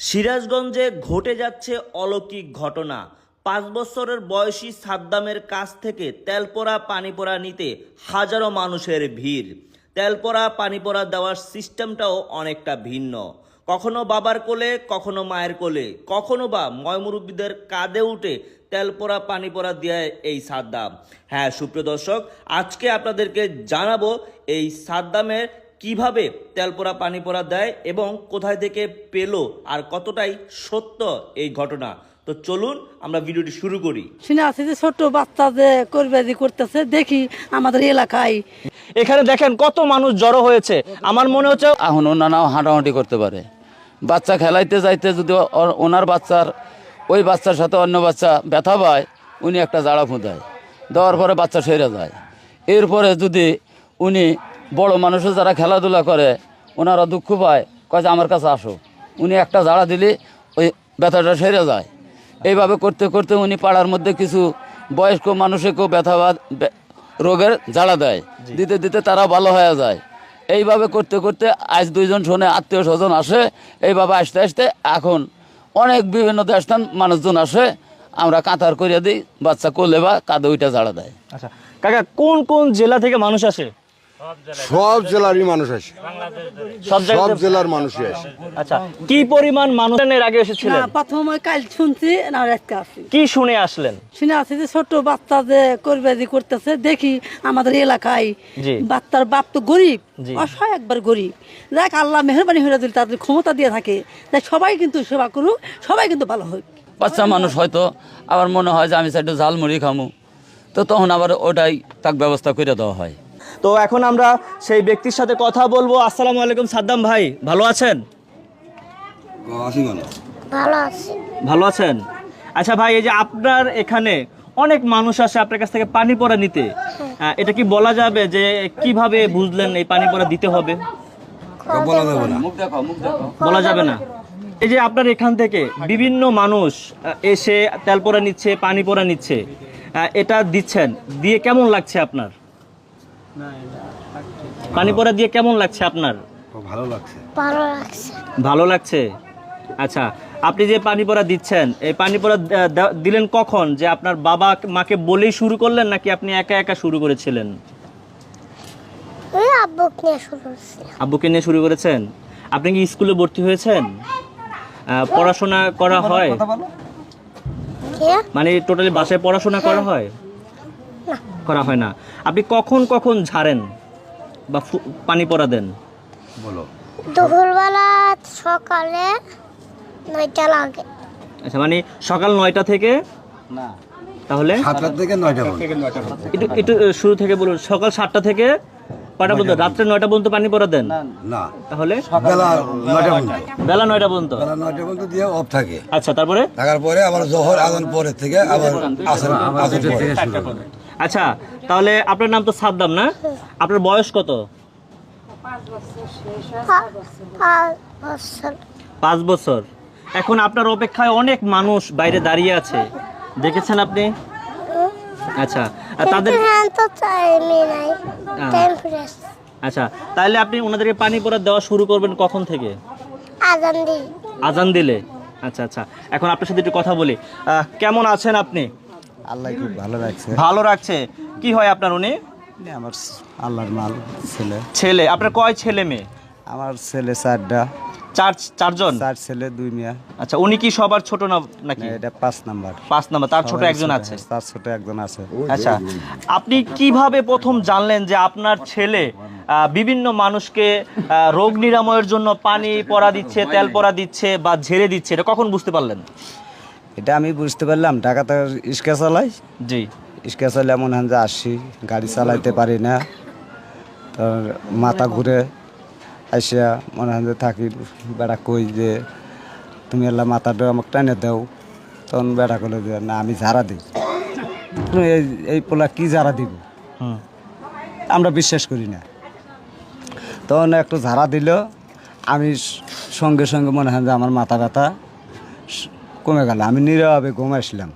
সিরাজগঞ্জে ঘটে যাচ্ছে অলৌকিক ঘটনা। ৫ বছরের বয়সী সাদ্দামের কাছ থেকে তেলপোড়া পানিপোড়া নিতে হাজারো মানুষের ভিড়। তেলপোড়া পানিপোড়া দেওয়ার সিস্টেমটাও অনেকটা ভিন্ন, কখনো বাবার কোলে, কখনো মায়ের কোলে, কখনো বা ময়মুরব্বীদের কাঁধে উঠে তেলপোড়া পানিপোড়া দেয় এই সাদ্দাম। হ্যাঁ সুপ্রিয় দর্শক, আজকে আপনাদেরকে জানাবো এই সাদ্দামের কিভাবে তেলপোড়া পানিপোড়া দেয় এবং কোথায় থেকে পেলো আর কতটাই সত্য এই ঘটনা। তো চলুন আমরা ভিডিওটি শুরু করি। শুনে আছে যে ছোট বাচ্চা যে করবাজি করতেছে, দেখি আমাদের এলাকায় এখানে দেখেন কত মানুষ জড়ো হয়েছে। আমার মনে হচ্ছে এখন ওনারাও হাঁটাহাঁটি করতে পারে। বাচ্চা খেলাইতে যাইতে যদি ওনার বাচ্চার ওই বাচ্চার সাথে অন্য বাচ্চা ব্যথা পায়, উনি একটা জাড়া ফুঁদায়, দেওয়ার পরে বাচ্চা সেরে যায়। এরপরে যদি উনি বড় মানুষও যারা খেলাধুলা করে ওনারা দুঃখ পায়, কয় যে আমার কাছে আসো, উনি একটা জাড়া দিলে ওই ব্যথাটা সেরে যায়। এইভাবে করতে করতে উনি পাড়ার মধ্যে কিছু বয়স্ক মানুষকেও ব্যথা রোগের জাড়া দেয়, দিতে দিতে তারা ভালো হয়ে যায়। এইভাবে করতে করতে আজ দুইজন শোনে আত্মীয় স্বজন আসে, এইভাবে আসতে আসতে এখন অনেক বিভিন্ন দেশস্থান মানুষজন আসে, আমরা কাতার করিয়া দিই, বাচ্চা কোলে বা কাঁধে ওইটা জাড়া দেয়। আচ্ছা কাকা, কোন কোন জেলা থেকে মানুষ আসে? সব জেলারই মানুষ আসে, সব সব জেলার মানুষই আসে। আচ্ছা, কি পরিমাণ মানুষ এর আগে এসেছিলেন? না, প্রথম ওই কাল শুনছি না, আজকে আসি। কি শুনে আসলেন? শুনে আছে যে ছোট বাচ্চা যে করবাজি করতেছে, দেখি আমাদের এলাকায় জি। বাচ্চার বাপ তো গরিব, জি। অসহায় একবার গরিব। দেখ আল্লাহ মেহরবানি হয়ে দিল, তাদের ক্ষমতা দিয়ে থাকে, তাই সবাই কিন্তু সেবা করুক, সবাই কিন্তু ভালো হোক। বাচ্চা মানুষ হয়তো আবার মনে হয় যে আমি সাইডে ঝালমুড়ি খামু, তো তখন আবার ওটাই তাক ব্যবস্থা করে দেওয়া হয়। তো এখন আমরা সেই ব্যক্তির সাথে কথা বলবো। আসসালামু আলাইকুম সাদ্দাম ভাই, ভালো আছেন? ভালো আছি। ভালো আছেন। আচ্ছা ভাই, এই যে আপনার এখানে অনেক মানুষ আসে আপনার কাছ থেকে পানি পড়া নিতে, এটা কি বলা যাবে যে কিভাবে বুঝলেন এই পানি পড়া দিতে হবে? বলা যাবে না। এই যে আপনার এখান থেকে বিভিন্ন মানুষ এসে তেল পোড়া নিচ্ছে, পানি পোড়া নিচ্ছে, এটা দিচ্ছেন, দিয়ে কেমন লাগছে আপনার? পানি পোড়া দিয়ে কেমন লাগছে আপনার? ভালো লাগছে। ভালো লাগছে। ভালো লাগছে। আচ্ছা, আপনি যে পানি পোড়া দিচ্ছেন, এই পানি পোড়া দিলেন কখন? যে আপনার বাবা মাকে বলেই শুরু করলেন নাকি আপনি একা একা শুরু করেছিলেন? ওই আব্বুকে নিয়ে শুরু করছি। আব্বুকে নিয়ে শুরু করেছেন। আপনি কি স্কুলে ভর্তি হয়েছেন? পড়াশোনা করা হয়? কে? মানে টোটালি বাসায় পড়াশোনা করা হয়? করা হয় না। আপনি কখন কখন ঝাড়েন বা পানি পড়া দেন? বলো। দুপুরবেলা, সকালে 9টা লাগে। আচ্ছা, মানে সকাল 9টা থেকে? না, তাহলে 7টা থেকে 9টা একটু একটু শুরু থেকে বলুন। সকাল 7টা থেকে কটা পর্যন্ত? রাত্রে 9টা পর্যন্ত পানি পড়া দেন? না, তাহলে বেলা 9টা পর্যন্ত। বেলা 9টা পর্যন্ত। বেলা 9টা পর্যন্ত দিয়ে অফ থাকে। আচ্ছা, তারপরে? থাকার পরে আবার জোহর আজান পরে থেকে আবার আসর থেকে শুরু হবে। আচ্ছা, তাহলে আপনার নাম তো সাদ্দাম না? আপনার বয়স কত? 5 বছর। 5 বছর। এখন আপনার অপেক্ষায় অনেক মানুষ বাইরে দাঁড়িয়ে আছে, দেখেছেন আপনি? আচ্ছা, তাদের তো টাইমই নাই, টাইম ফ্রেশ। আচ্ছা, তাহলে আপনি ওনাদেরকে পানি পড়া দেওয়া শুরু করবেন কখন থেকে? আজান দিই। আজান দিলে। আচ্ছা আচ্ছা, এখন আপনার সাথে একটু কথা বলি। কেমন আছেন আপনি? আল্লাহ খুব ভালো রাখছে। ভালো রাখছে। কি হয় আপনার উনি? আমার আল্লাহর মাল ছেলে। ছেলে? আপনার কয় ছেলে মেয়ে? আমার ছেলে 4টা। চারজন? 4 ছেলে 2 মেয়ে। আচ্ছা, উনি কি সবার ছোট না নাকি? এটা 5 নাম্বার। 5 নাম্বার। তার ছোট একজন আছে? তার ছোট একজন আছে। আচ্ছা, আপনি কিভাবে প্রথম জানলেন যে আপনার ছেলে বিভিন্ন মানুষকে রোগ নিরাময়ের জন্য পানি পড়া দিচ্ছে, তেল পড়া দিচ্ছে বা ঝেড়ে দিচ্ছে, এটা কখন বুঝতে পারলেন? এটা আমি বুঝতে পারলাম ঢাকাতে রিক্সা চালাই। জি। রিক্সা চালাই মনে হয় যে আসি, গাড়ি চালাইতে পারি না, তোর মাথা ঘুরে আসিয়া মনে হয় যে থাকি। বেড়া কই যে তুমি এলা মাথাটা আমাকে টানে দাও, তখন বেড়া করলে যে না আমি ঝাড়া দিই। এই পোলা কি ঝাড়া দিব, আমরা বিশ্বাস করি না। তখন একটু ঝাড়া দিল, আমি সঙ্গে সঙ্গে মনে হয় যে আমার মাথা ব্যথা কমে গেল। আমি নীরবে ঘুমাইছিলাম।